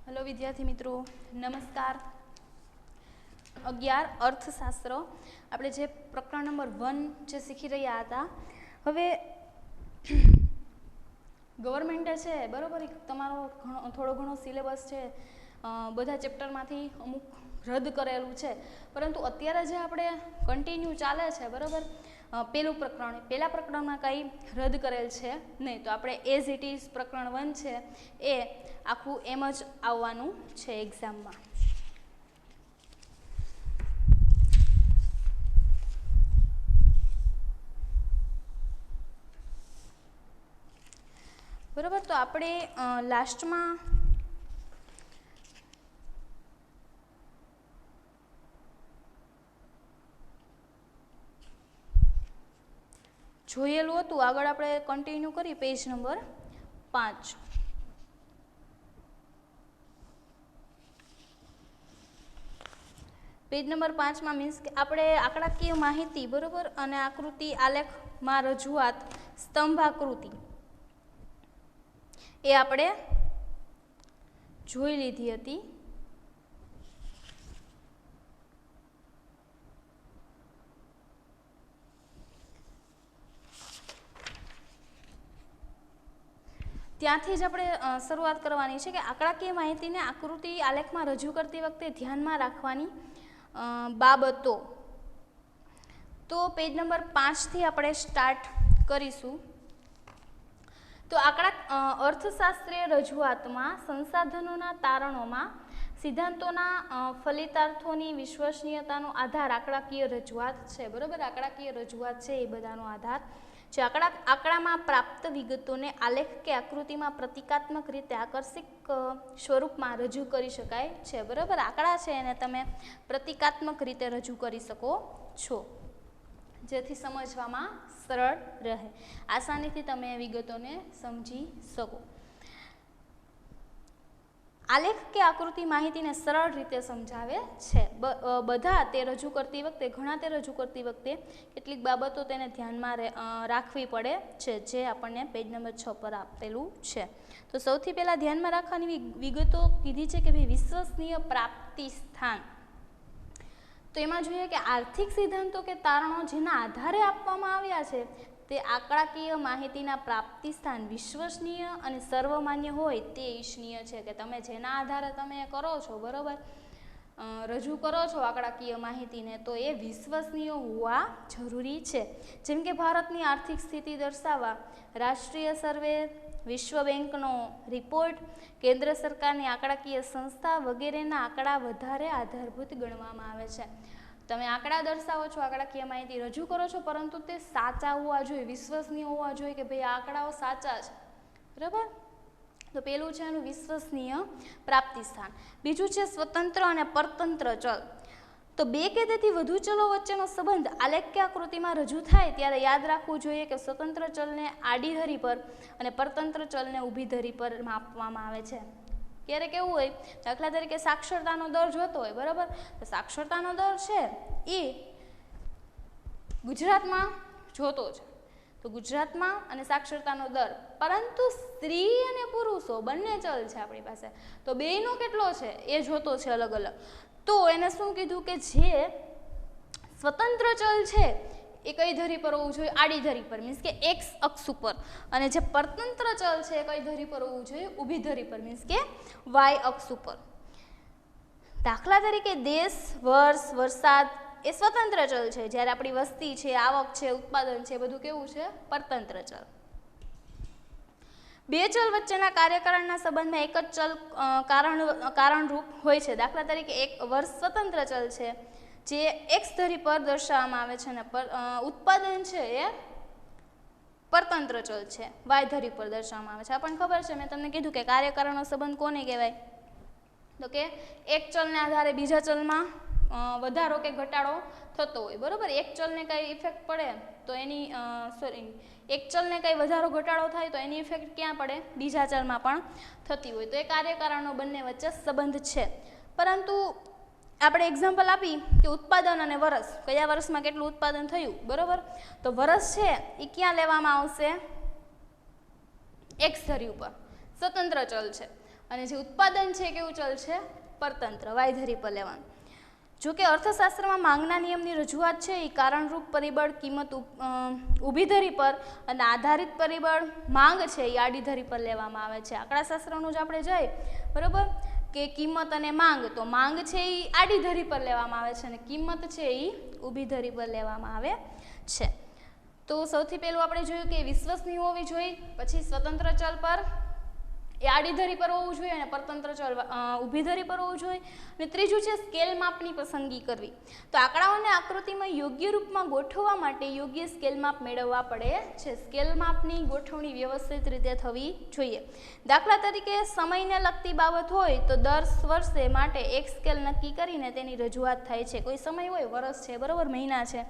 Hello विद्यार्थी मित्रों, नमस्कार। 11 अर्थशास्त्र આપણે જે પ્રકરણ નંબર 1 જે શીખી રહ્યા હતા, હવે ગવર્મેન્ટે છે બરોબર તમારો થોડો ઘણો સિલેબસ છે બધા ચેપ્ટરમાંથી અમુક રદ કરેલું છે, પરંતુ અત્યારે જે આપણે કન્ટિન્યુ ચાલે છે બરોબર પહેલા પ્રકરણમાં કંઈ રદ કરેલ છે નહીં, તો આપણે એઝ ઇટ ઇઝ પ્રકરણ 1 છે એ આખું એમ જ આવવાનું છે એક્ઝામમાં. બરાબર, તો આપણે લાસ્ટમાં જોયેલું હતું, આગળ આપણે કન્ટિન્યુ કરી પેજ નંબર 5. પેજ નંબર 5માં મીન્સ કે આપણે આંકડાકીય માહિતી બરોબર અને આકૃતિ આલેખમાં રજૂઆત સ્તંભાકૃતિ એ આપણે જોઈ લીધી હતી. ત્યાંથી જ આપણે શરૂઆત કરવાની છે કે આંકડાકીય માહિતીને આકૃતિ આલેખમાં રજૂ કરતી વખતે ધ્યાનમાં રાખવાની બાબતો. તો પેજ નંબર 5થી આપણે સ્ટાર્ટ કરીશું. તો અર્થશાસ્ત્રીય રજૂઆતમાં સંસાધનોના તારણોમાં સિદ્ધાંતોના ફલિતાર્થોની વિશ્વસનીયતાનો આધાર આંકડાકીય રજૂઆત છે બરોબર. આંકડાકીય રજૂઆત છે એ બધાનો આધાર છે. આંકડામાં પ્રાપ્ત વિગતોને આલેખ કે આકૃતિમાં પ્રતિકાત્મક રીતે આકર્ષક સ્વરૂપમાં રજૂ કરી શકાય છે બરાબર. આંકડા છે એને તમે પ્રતિકાત્મક રીતે રજૂ કરી શકો છો, જેથી સમજવામાં સરળ રહે, આસાનીથી તમે વિગતોને સમજી શકો. આલેખ કે આકૃતિ માહિતીને સરળ રીતે સમજાવે છે. ઘણા તે રજૂ કરતી વખતે કેટલીક બાબતો તેને ધ્યાનમાં રાખવી પડે છે, જે આપણને પેજ નંબર 6 પર આપેલું છે. તો સૌથી પહેલા ધ્યાનમાં રાખવાની વિગતો કીધી છે કે ભાઈ વિશ્વસનીય પ્રાપ્તિ સ્થાન. તો એમાં જોઈએ કે આર્થિક સિદ્ધાંતો કે તારણો જેના આધારે આપવામાં આવ્યા છે તે આંકડાકીય માહિતીના પ્રાપ્તિ સ્થાન વિશ્વસનીય અને સર્વમાન્ય હોય તે ઈચ્છનીય છે. કે તમે જેના આધારે તમે કરો છો બરોબર, રજૂ કરો છો આંકડાકીય માહિતીને, તો એ વિશ્વસનીય હોવા જરૂરી છે. જેમ કે ભારતની આર્થિક સ્થિતિ દર્શાવવા રાષ્ટ્રીય સર્વે, વિશ્વ બેંકનો રિપોર્ટ, કેન્દ્ર સરકારની આંકડાકીય સંસ્થા વગેરેના આંકડા વધારે આધારભૂત ગણવામાં આવે છે. તમે આંકડા દર્શાવો છો, આંકડાકીય માહિતી રજૂ કરો છો, પરંતુ તે સાચા હોવા જોઈએ, વિશ્વસનીય હોવા જોઈએ કે ભાઈ આ આંકડાઓ સાચા છે બરાબર. તો પેલું છે એનું વિશ્વસનીય પ્રાપ્તિ સ્થાન. બીજું છે સ્વતંત્ર અને પરતંત્ર ચલ. તો બે કે તેથી વધુ ચલો વચ્ચેનો સંબંધ આલેખ કે આકૃતિમાં રજૂ થાય ત્યારે યાદ રાખવું જોઈએ કે સ્વતંત્ર ચલને આડી ધરી પર અને પરતંત્ર ચલને ઊભી ધરી પર માપવામાં આવે છે. ક્યારેક એવું હોય, દાખલા તરીકે સાક્ષરતાનો દર જોતો હોય બરાબર, તો સાક્ષરતાનો દર છે એ ગુજરાતમાં જોતો છે, તો ગુજરાતમાં અને સાક્ષરતાનો દર, પરંતુ સ્ત્રી અને પુરુષો બંને ચલ છે આપણી પાસે, તો બેયનો કેટલો છે એ જોતો છે અલગ અલગ. તો એને શું કીધું કે જે સ્વતંત્ર ચલ છે એ કઈ ધરી પર હોવું જોઈએ? આડી ધરી પર, મીન્સ કે એક્સ અક્ષ ઉપર. અને જે પરતંત્ર ચલ છે એ કઈ ધરી પર હોવું જોઈએ? ઊભી ધરી પર, મીન્સ કે વાય અક્ષ ઉપર. દાખલા તરીકે દેશ, વર્ષ, વરસાદ એ સ્વતંત્ર ચલ છે, જ્યારે આપણી વસ્તી છે, આવક છે, ઉત્પાદન છે, બધું કેવું છે? પરતંત્ર ચલ. બે ચલ વચ્ચેના કાર્યકારણના સંબંધમાં એક જ ચલ કારણરૂપ હોય છે. દાખલા તરીકે એક વર્ષ સ્વતંત્ર ચલ છે જે એક્સ ધરી પર દર્શાવવામાં આવે છે, અને ઉત્પાદન છે એ પરતંત્ર ચલ છે, વાય ધરી પર દર્શાવવામાં આવે છે. આપણને ખબર છે, મેં તમને કીધું કે કાર્યકારણનો સંબંધ કોને કહેવાય? તો કે એક ચલને આધારે બીજા ચલમાં વધારો કે ઘટાડો થતો હોય બરોબર. એક ચલને કઈ ઇફેક્ટ પડે તો એની એક ચલને કઈ વધારો ઘટાડો થાય તો એની ઇફેક્ટ ક્યાં પડે? બીજા ચલમાં પણ થતી હોય. તો એ કાર્યકારણનો બંને વચ્ચે સંબંધ છે. પરંતુ આપણે એક્ઝામ્પલ આપી કે ઉત્પાદન અને વર્ષ, કયા વર્ષમાં કેટલું ઉત્પાદન થયું બરોબર, તો વર્ષ છે એ ક્યાં લેવામાં આવશે? એક્સ ધરી ઉપર, સ્વતંત્ર ચલ છે. અને જે ઉત્પાદન છે કેવું ચલ છે? પરતંત્ર, વાય ધરી પર લેવાનું. જો કે અર્થશાસ્ત્રમાં માંગના નિયમની રજૂઆત છે એ કારણરૂપ પરિબળ, કિંમત ઊભી ધરી પર અને આધારિત પરિબળ માંગ છે એ આડી ધરી પર લેવામાં આવે છે. આંકડાશાસ્ત્રનું જ આપણે જોઈએ બરાબર કે કિંમત અને માંગ, તો માંગ છે એ આડી ધરી પર લેવામાં આવે છે અને કિંમત છે એ ઊભી ધરી પર લેવામાં આવે છે. તો સૌથી પહેલું આપણે જોયું કે વિશ્વસનીય હોવી જોઈએ, પછી સ્વતંત્ર ચલ પર એ આડી ધરી પર હોવું જોઈએ અને પરતંત્ર ચલ ઊભી ધરી પર હોવું જોઈએ. અને ત્રીજું છે સ્કેલ માપની પસંદગી કરવી. તો આંકડાઓને આકૃતિમાં યોગ્ય રૂપમાં ગોઠવવા માટે યોગ્ય સ્કેલ માપ મેળવવા પડે છે. સ્કેલ માપની ગોઠવણી વ્યવસ્થિત રીતે થવી જોઈએ. દાખલા તરીકે સમયને લગતી બાબત હોય તો દર વર્ષે માટે એક સ્કેલ નક્કી કરીને તેની રજૂઆત થાય છે. કોઈ સમય હોય, વર્ષ છે બરાબર, મહિના છે,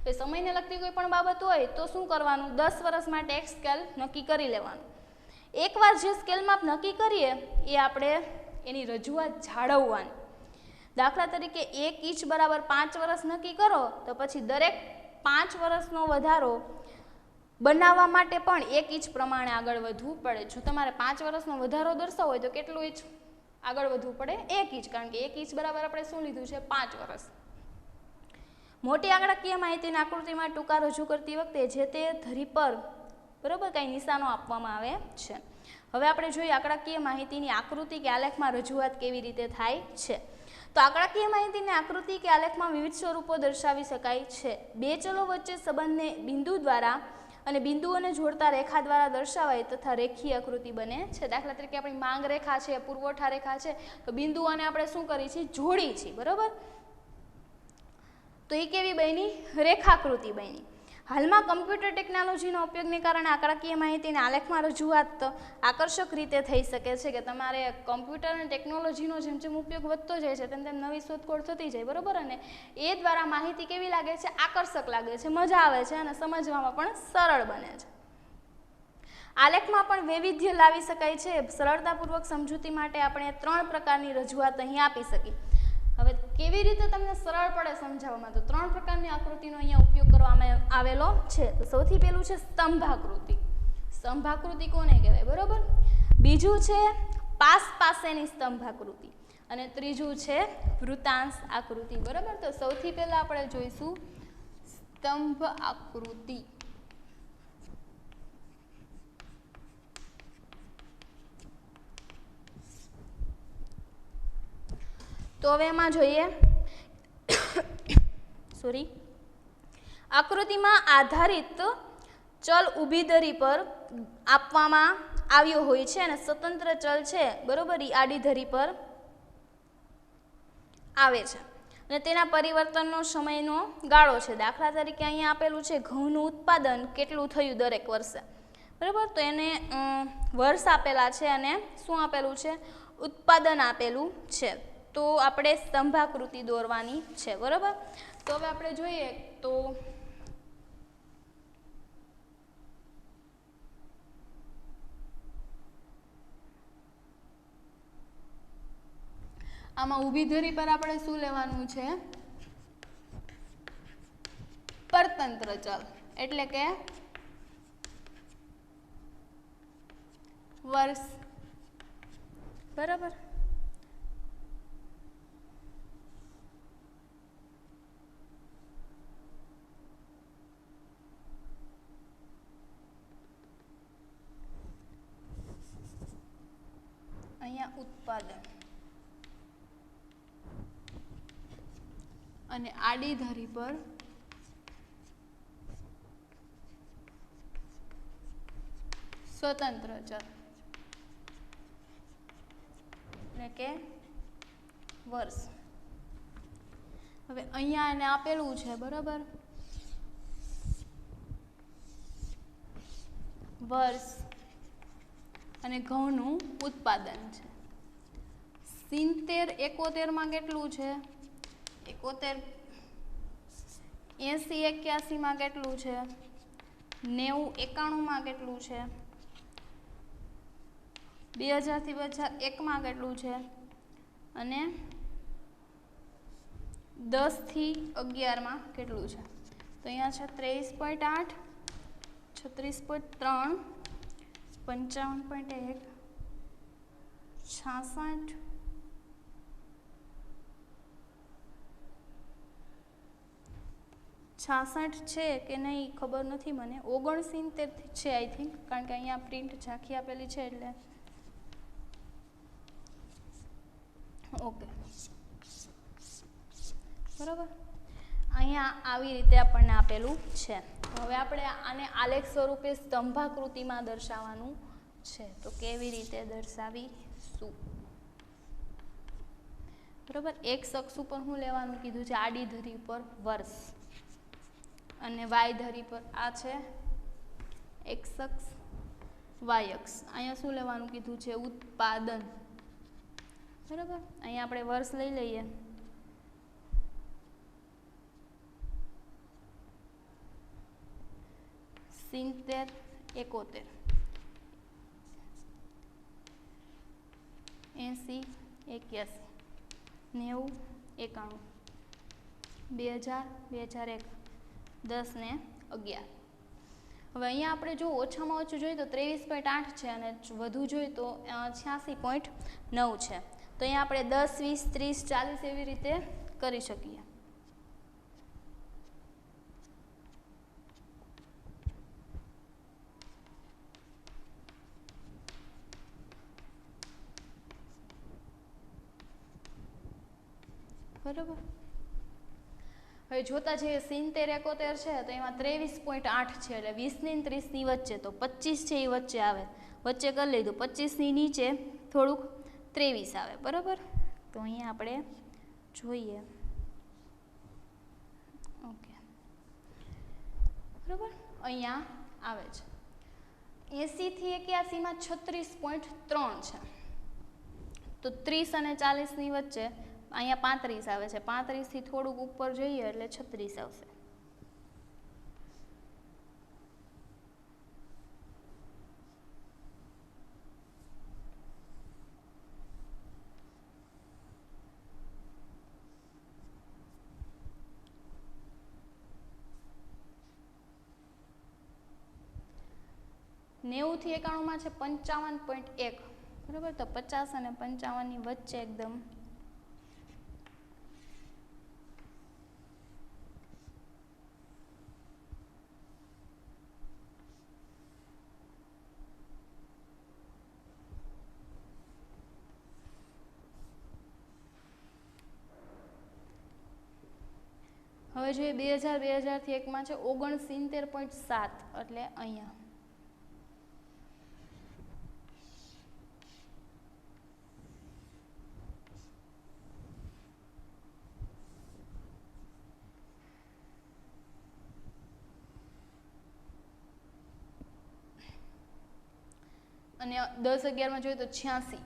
તો સમયને લગતી કોઈ પણ બાબત હોય તો શું કરવાનું? 10 વર્ષ માટે એક સ્કેલ નક્કી કરી લેવાનું. એકવાર જે સ્કેલ માપ નક્કી કરીએ એ આપણે એની રજૂઆત જાળવવાની. દાખલા તરીકે 1 ઇંચ બરાબર 5 વર્ષ નક્કી કરો તો પછી દરેક 5 વર્ષનો વધારો બનાવવા માટે પણ 1 ઇંચ પ્રમાણે આગળ વધવું પડે. જો તમારે 5 વર્ષનો વધારો દર્શાવવો હોય તો કેટલું ઇંચ આગળ વધવું પડે? 1 ઇંચ, કારણ કે 1 ઇંચ બરાબર આપણે શું લીધું છે? 5 વર્ષ. મોટી આંકડાકીય માહિતીની આકૃતિમાં ટૂંકા રજૂ કરતી વખતે જે તે ધરી પર બરાબર કાંઈ નિશાનો આપવામાં આવે છે. હવે આપણે જોઈએ આંકડાકીય માહિતીની આકૃતિ કે આલેખમાં રજૂઆત કેવી રીતે થાય છે. તો આંકડાકીય માહિતીની આકૃતિ કે આલેખમાં વિવિધ સ્વરૂપો દર્શાવી શકાય છે. બે ચલો વચ્ચે સંબંધને બિંદુ દ્વારા અને બિંદુઓને જોડતા રેખા દ્વારા દર્શાવાય તથા રેખીય આકૃતિ બને છે. દાખલા તરીકે આપણી માંગ રેખા છે, પુરવઠા રેખા છે, તો બિંદુઓને આપણે શું કરી છે? જોડી છે બરાબર. તો એ કેવી બની? રેખાકૃતિ બની. હાલમાં કમ્પ્યુટર ટેકનોલોજીના ઉપયોગને કારણે આંકડાકીય માહિતીને આલેખમાં રજૂઆત આકર્ષક રીતે થઈ શકે છે કે તમારે કમ્પ્યુટર અને ટેકનોલોજીનો જેમ જેમ ઉપયોગ વધતો જાય છે તેમ તેમ નવી શોધખોળ થતી જાય બરાબર, અને એ દ્વારા માહિતી કેવી લાગે છે? આકર્ષક લાગે છે, મજા આવે છે અને સમજવામાં પણ સરળ બને છે. આલેખમાં પણ વૈવિધ્ય લાવી શકાય છે. સરળતાપૂર્વક સમજૂતી માટે આપણે 3 પ્રકારની રજૂઆત અહીં આપી શકીએ. હવે કેવી રીતે તમને સરળ પડે સમજાવવામાં, તો 3 પ્રકારની આકૃતિનો અહીંયા ઉપયોગ કરવામાં આવેલો છે. તો સૌથી પહેલું છે સ્તંભાકૃતિ. સ્તંભાકૃતિ કોને કહેવાય બરાબર? બીજું છે પાસ પાસેની સ્તંભાકૃતિ અને ત્રીજું છે વૃતાંશ આકૃતિ બરાબર. તો સૌથી પહેલા આપણે જોઈશું સ્તંભ આકૃતિ. તો હવે એમાં જોઈએ આકૃતિમાં આધારિત ચલ ઊભી ધરી પર આપવામાં આવ્યો હોય છે અને સ્વતંત્ર ચલ છે બરોબર એ આડી ધરી પર આવે છે અને તેના પરિવર્તનનો સમયનો ગાળો છે. દાખલા તરીકે અહીંયા આપેલું છે ઘઉંનું ઉત્પાદન કેટલું થયું દરેક વર્ષે બરાબર, તો એને વર્ષ આપેલા છે અને શું આપેલું છે? ઉત્પાદન આપેલું છે. તો આપણે સ્તંભાકૃતિ દોરવાની છે બરાબર. તો હવે આપણે જોઈએ તો આમાં ઊભી ધરી પર આપણે શું લેવાનું છે? પરતંત્ર ચલ એટલે કે વર્ષ બરાબર. અહીંયા ઉત્પાદન અને આડી ધરી પર સ્વતંત્ર ચલ એટલે કે વર્ષ. હવે અહીંયા એને આપેલું છે બરાબર વર્ષ અને ઘઉંનું ઉત્પાદન છે. 70 71 કેટલું છે? 71 80 81 કેટલું છે? 90 91 કેટલું છે? 2000 થી 2001 કેટલું છે? અને 10 થી 11 કેટલું છે? તો અહીંયા છે 23.8 36.3 55.1 66 છે કે નહીં ખબર નથી મને, 69 છે આઈ થિંક, કારણ કે અહીંયા પ્રિન્ટ ઝાંખી આપેલી છે એટલે. ઓકે, બરાબર. અહીંયા આવી રીતે આપણને આપેલું છે. હવે આપણે આને આલેખ સ્વરૂપે સ્તંભાકૃતિમાં દર્શાવવાનું છે. તો કેવી રીતે દર્શાવીશું? બરાબર. એક્સ અક્ષ ઉપર શું લેવાનું કીધું છે? આડી ધરી પર વર્ષ, અને વાય ધરી પર આ છે એક્સ અક્ષ, વાય અક્ષ. અહીંયા શું લેવાનું કીધું છે? ઉત્પાદન. બરાબર. અહીંયા આપણે વર્ષ લઈ લઈએ. સિત્તેર, 71, 80, 81, 90, 91, 2000, 2001, 10 ને 11. હવે અહીંયા આપણે જો ઓછામાં ઓછું જોઈએ તો 23.8 છે અને વધુ જોઈએ તો 86.9 છે. તો અહીંયા આપણે 10, 20, 30, 40 એવી રીતે કરી શકીએ. બરાબર. હવે જોતા જઈએ 70, 71 છે તો એમાં 23.8 છે એટલે 20 ની 30 ની વચ્ચે, તો 25 છે એ વચ્ચે આવે, વચ્ચે કરી લીધું. 25 ની નીચે થોડુંક 23 આવે. બરાબર. તો અહીંયા આપણે જોઈએ. ઓકે, બરાબર. અહીંયા આવે છે 80 થી 81 માં 36.3 છે. તો 30 અને 40 ની વચ્ચે અહીંયા 35 આવે છે. 35 થી થોડુંક ઉપર જઈએ એટલે 36 આવશે. નેવું થી 91 માં છે 55.1. બરાબર. તો 50 અને 55 ની વચ્ચે એકદમ હવે જોઈએ 2000, 2000 થી 1 માં છે 69.7 એટલે અહીંયા. અને 10, 11 માં જોઈએ તો 86.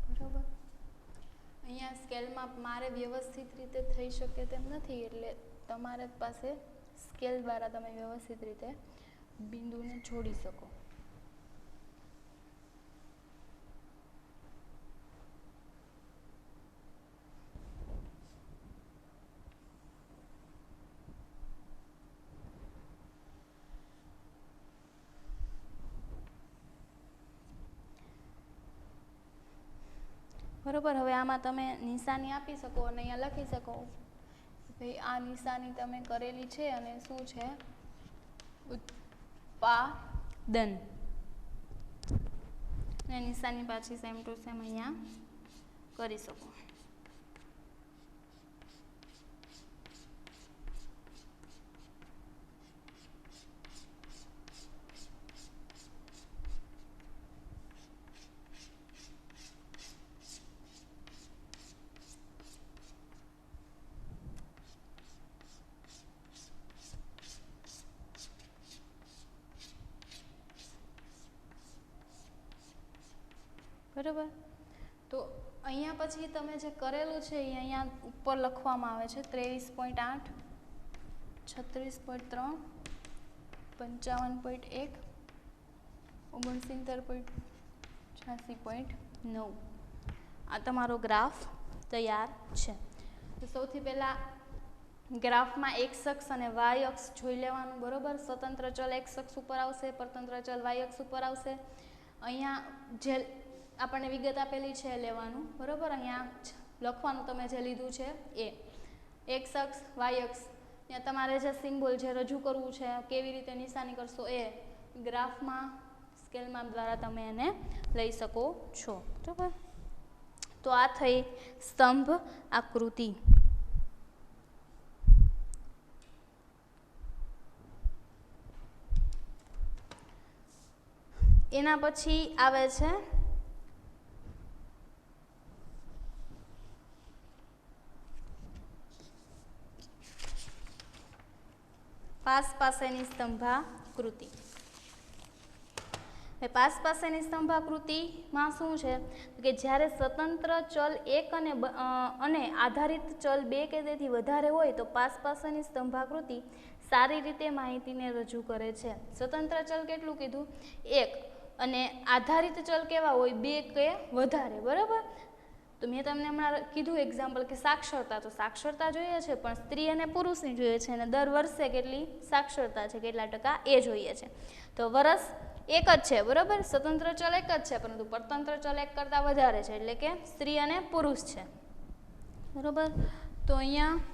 બરાબર. અહીંયા સ્કેલમાં મારે વ્યવસ્થિત રીતે થઈ શકે તેમ નથી એટલે તમારે પાસે સ્કેલ દ્વારા તમે વ્યવસ્થિત રીતે બિંદુને જોડી શકો. બરોબર. હવે આમાં તમે નિશાની આપી શકો અને અહીંયા લખી શકો ભાઈ આ નિશાની તમે કરેલી છે અને શું છે? ઉત્પાદન. અને નિશાની પાછી સેમ ટુ સેમ અહીંયા કરી શકો. બરાબર. તો અહીંયા પછી તમે જે કરેલું છે એ અહીંયા ઉપર લખવામાં આવે છે 23.8, 36.3, 55.1, 69.86.9. આ તમારો ગ્રાફ તૈયાર છે. તો સૌથી પહેલાં ગ્રાફમાં એક્સ અક્ષ અને વાય અક્ષ જોઈ લેવાનું, બરોબર. સ્વતંત્ર ચલ એક્સ અક્ષ ઉપર આવશે, પરતંત્ર ચલ વાય અક્ષ ઉપર આવશે. અહીંયા જે આપણને વિગત આપેલી છે લેવાનું, બરોબર. અહીંયા લખવાનું તમે જે લીધું છે એ એક્સ અક્ષ વાય અક્ષ. ત્યાં તમારે જે સિમ્બોલ જે રજૂ કરવું છે, કેવી રીતે નિશાની કરશો એ ગ્રાફમાં સ્કેલમાં દ્વારા તમે એને લઈ શકો છો, બરાબર. તો આ થઈ સ્તંભ આકૃતિ. એના પછી આવે છે પાસ પાસેની સ્તંભાકૃતિ. પાસ પાસેની સ્તંભાકૃતિમાં શું છે કે જ્યારે સ્વતંત્ર ચલ એક અને આધારિત ચલ બે કે તેથી વધારે હોય તો પાસ પાસેની સ્તંભાકૃતિ સારી રીતે માહિતીને રજૂ કરે છે. સ્વતંત્ર ચલ કેટલું કીધું? એક. અને આધારિત ચલ કેવા હોય? બે કે વધારે, બરાબર. તો મેં તમને હમણાં કીધું એક્ઝામ્પલ કે સાક્ષરતા, તો સાક્ષરતા જોઈએ છે પણ સ્ત્રી અને પુરુષની જોઈએ છે, અને દર વર્ષે કેટલી સાક્ષરતા છે, કેટલા ટકા એ જોઈએ છે. તો વર્ષ એક જ છે, બરાબર. સ્વતંત્ર ચલ એક જ છે, પરંતુ પરતંત્ર ચલ એક કરતાં વધારે છે, એટલે કે સ્ત્રી અને પુરુષ છે, બરાબર. તો અહીંયા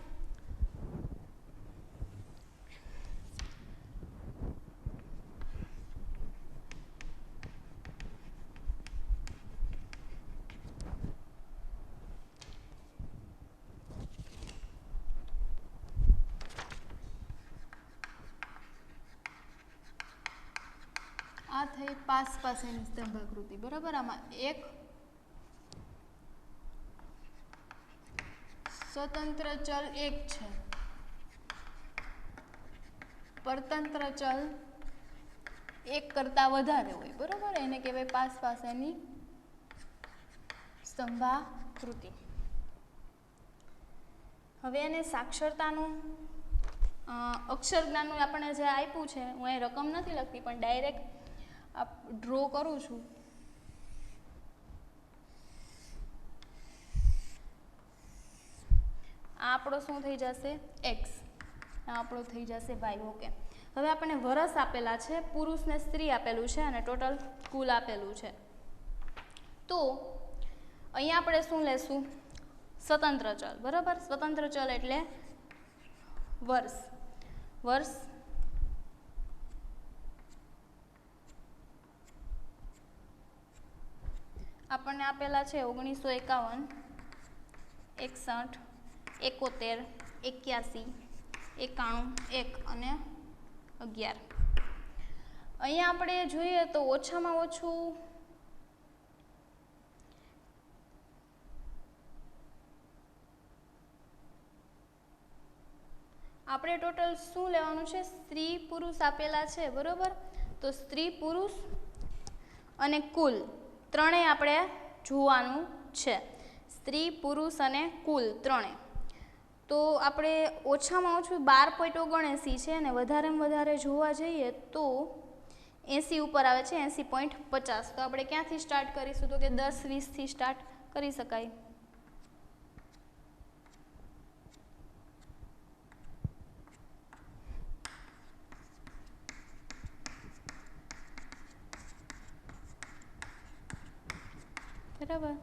આ થઈ પાસ પાસેની સ્તંભાકૃતિ, બરાબર. આમાં એક સ્વતંત્ર ચલ એક છે, પરતંત્ર ચલ એક કરતાં વધારે હોય, બરાબર. એને કહેવાય પાસ પાસેની સ્તંભાકૃતિ. હવે એને સાક્ષરતાનું અક્ષર જ્ઞાનનું આપણે જે આપ્યું છે, હું અહીં રકમ નથી લખતી પણ ડાયરેક્ટ ડ્રો કરું છું. આ આપણો શું થઈ જશે? એક્સ. આ આપણો થઈ જશે વાય. ઓકે. હવે આપણને વર્ષ આપેલા છે, પુરુષ ને સ્ત્રી આપેલું છે, અને ટોટલ કુલ આપેલું છે. તો અહીંયા આપણે શું લેશું? સ્વતંત્ર ચલ, બરાબર. સ્વતંત્ર ચલ એટલે વર્ષ. વર્ષ આપણને આપેલા છે 1951, 61, 71, 81, 91, 1 અને 11. અહીંયા આપણે જોઈએ તો ઓછામાં ઓછું આપણે ટોટલ શું લેવાનું છે? સ્ત્રી પુરુષ આપેલા છે, બરોબર. તો સ્ત્રી પુરુષ અને કુલ ત્રણેય આપણે જોવાનું છે. સ્ત્રી પુરુષ અને કુલ ત્રણે. તો આપણે ઓછામાં ઓછું 12.79 છે, અને વધારેમાં વધારે જોવા જઈએ તો 80 ઉપર આવે છે, 80.50. તો આપણે ક્યાંથી સ્ટાર્ટ કરીશું? તો કે 10-20થી સ્ટાર્ટ કરી શકાય. બરાબર.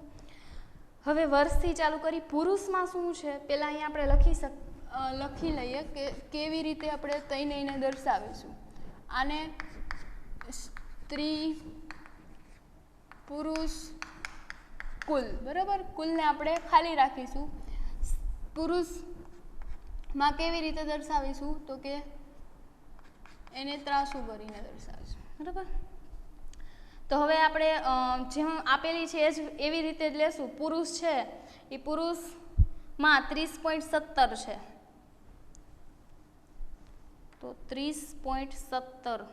હવે વર્ષથી ચાલુ કરી. પુરુષમાં શું છે પહેલાં અહીંયા આપણે લખી લઈએ કે કેવી રીતે આપણે તૈનઈને દર્શાવીશું. આને સ્ત્રી પુરુષ કુલ, બરાબર. કુલને આપણે ખાલી રાખીશું. પુરુષમાં કેવી રીતે દર્શાવીશું? તો કે એને ત્રાસુ કરીને દર્શાવીશું, બરાબર. તો હવે આપણે જેમ આપેલી છે એ જ એવી રીતે જ લેશું. પુરુષ છે એ પુરુષમાં 30.70 છે, તો 30.70.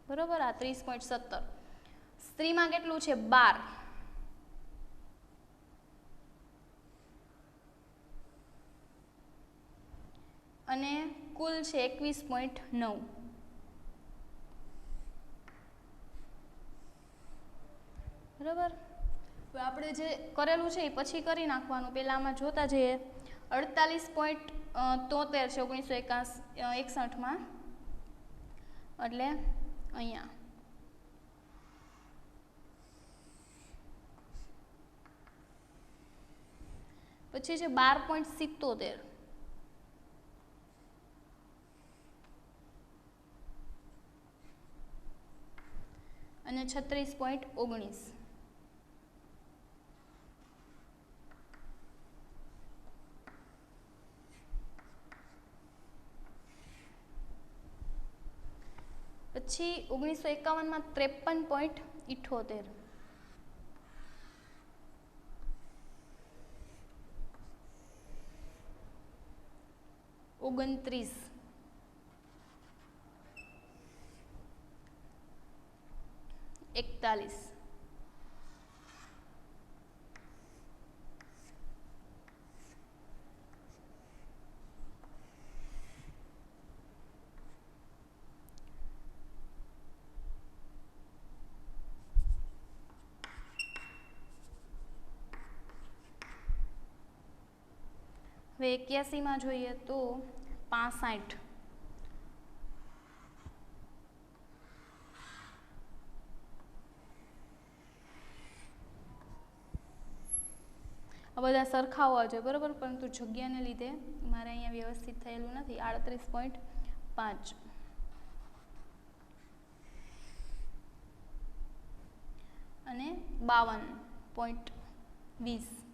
બરોબર. આ 30.70. સ્ત્રીમાં કેટલું છે? 12. અને કુલ છે 21.9. બરાબર. તો આપણે જે કરેલું છે એ પછી કરી નાખવાનું. પહેલાં આમાં જોતા જઈએ. 48.73 છે 1961માં, એટલે અહીંયા પછી છે 12.77 અને 36.19. પછી 1951માં 53.78, 29, 41, હવે 81માં જોઈએ તો 65, આ બધા સરખા હોવા જોઈએ બરાબર, પરંતુ જગ્યાને લીધે મારે અહીંયા વ્યવસ્થિત થયેલું નથી. 38.5 અને 52.20.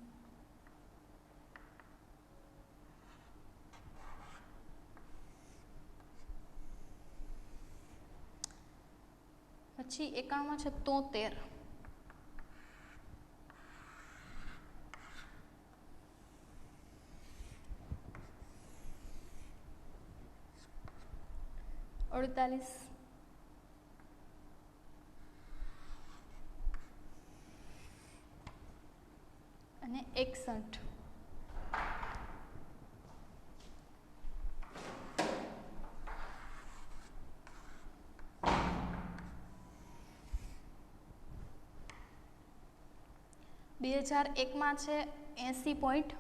પછી 91માં છે 73, અડતાલીસ, અને 61. બે 2001માં છે 80.50,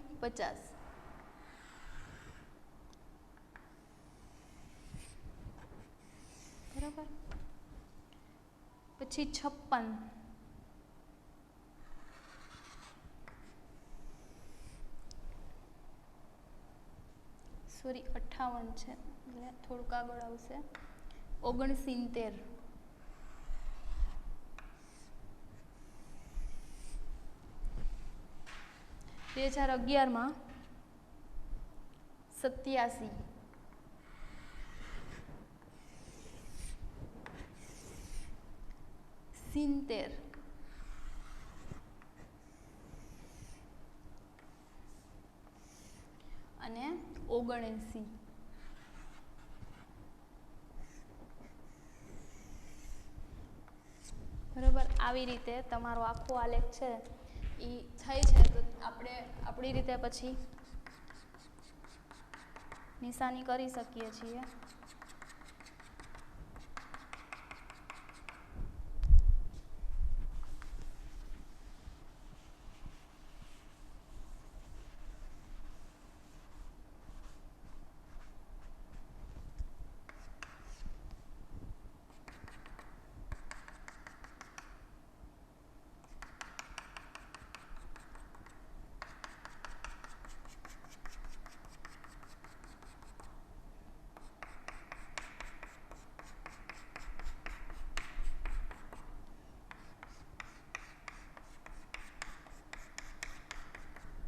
બરાબર. પછી 56, સોરી 58 છે એટલે થોડુંક આગળ આવશે. 69, 2011માં 87, 70, અને 79. બરાબર. આવી રીતે તમારો આખો આલેખ છે એ થઈ છે તો આપણે આપણી રીતે પછી નિશાની કરી શકીએ છીએ.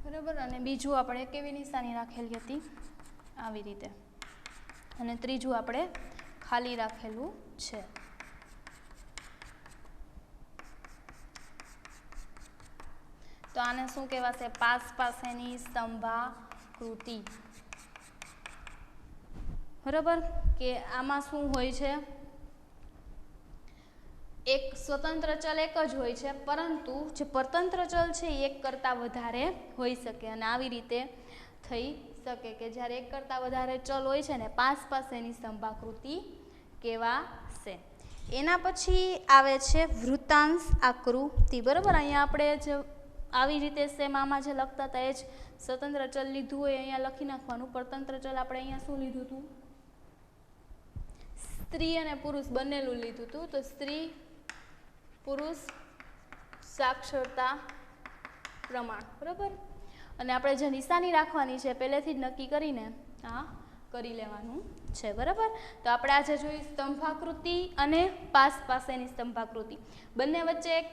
બરાબર. અને બીજું આપણે કેવી નિશાની રાખેલી હતી આવી રીતે, અને ત્રીજું આપણે ખાલી રાખેલું છે. તો આને શું કહેવાશે? પાસ પાસેની સ્તંભાકૃતિ. બરાબર. કે આમાં શું હોય છે? એક સ્વતંત્ર ચલ એક જ હોય છે, પરંતુ જે પરતંત્ર ચલ છે એ એક કરતાં વધારે હોઈ શકે. અને આવી રીતે થઈ શકે કે જ્યારે એક કરતાં વધારે ચલ હોય છે ને પાસ પાસેની સ્તંભાકૃતિ કહેવાશે. એના પછી આવે છે વૃત્તાંશ આકૃતિ. બરાબર. અહીંયા આપણે જે આવી રીતે સેમ આમાં જે લખતા હતા એ જ સ્વતંત્ર ચલ લીધું હોય અહીંયા લખી નાખવાનું. પરતંત્ર ચલ આપણે અહીંયા શું લીધું હતું? સ્ત્રી અને પુરુષ બંનેનું લીધું હતું. તો સ્ત્રી પુરુષ સાક્ષરતા પ્રમાણ, બરાબર. અને આપણે જે નિશાની રાખવાની છે પહેલેથી જ નક્કી કરીને આ કરી લેવાનું છે, બરાબર. તો આપણે આજે જોઈ સ્તંભાકૃતિ અને પાસ પાસેની સ્તંભાકૃતિ. બંને વચ્ચે એક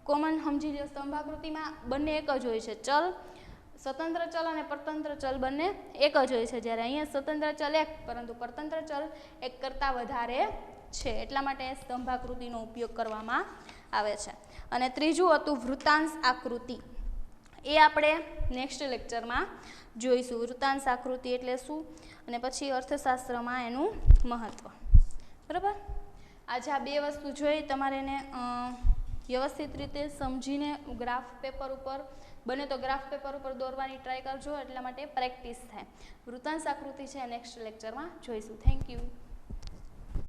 કોમન સમજી લો, સ્તંભાકૃતિમાં બંને એક જ હોય છે. ચલ, સ્વતંત્ર ચલ અને પરતંત્ર ચલ બંને એક જ હોય છે. જ્યારે અહીંયા સ્વતંત્ર ચલ એક, પરંતુ પરતંત્ર ચલ એક કરતાં વધારે છે, એટલા માટે સ્તંભાકૃતિનો ઉપયોગ કરવામાં આવે છે. અને ત્રીજું હતું વૃત્તાંશ આકૃતિ. એ આપણે નેક્સ્ટ લેક્ચરમાં જોઈશું. વૃત્તાંશ આકૃતિ એટલે શું અને પછી અર્થશાસ્ત્રમાં એનું મહત્ત્વ, બરાબર. આજે આ બે વસ્તુ જોઈ તમારે એને વ્યવસ્થિત રીતે સમજીને ગ્રાફ પેપર ઉપર બને તો ગ્રાફ પેપર ઉપર દોરવાની ટ્રાય કરજો, એટલા માટે પ્રેક્ટિસ થાય. વૃત્તાંશ આકૃતિ છે નેક્સ્ટ લેક્ચરમાં જોઈશું. Thank you.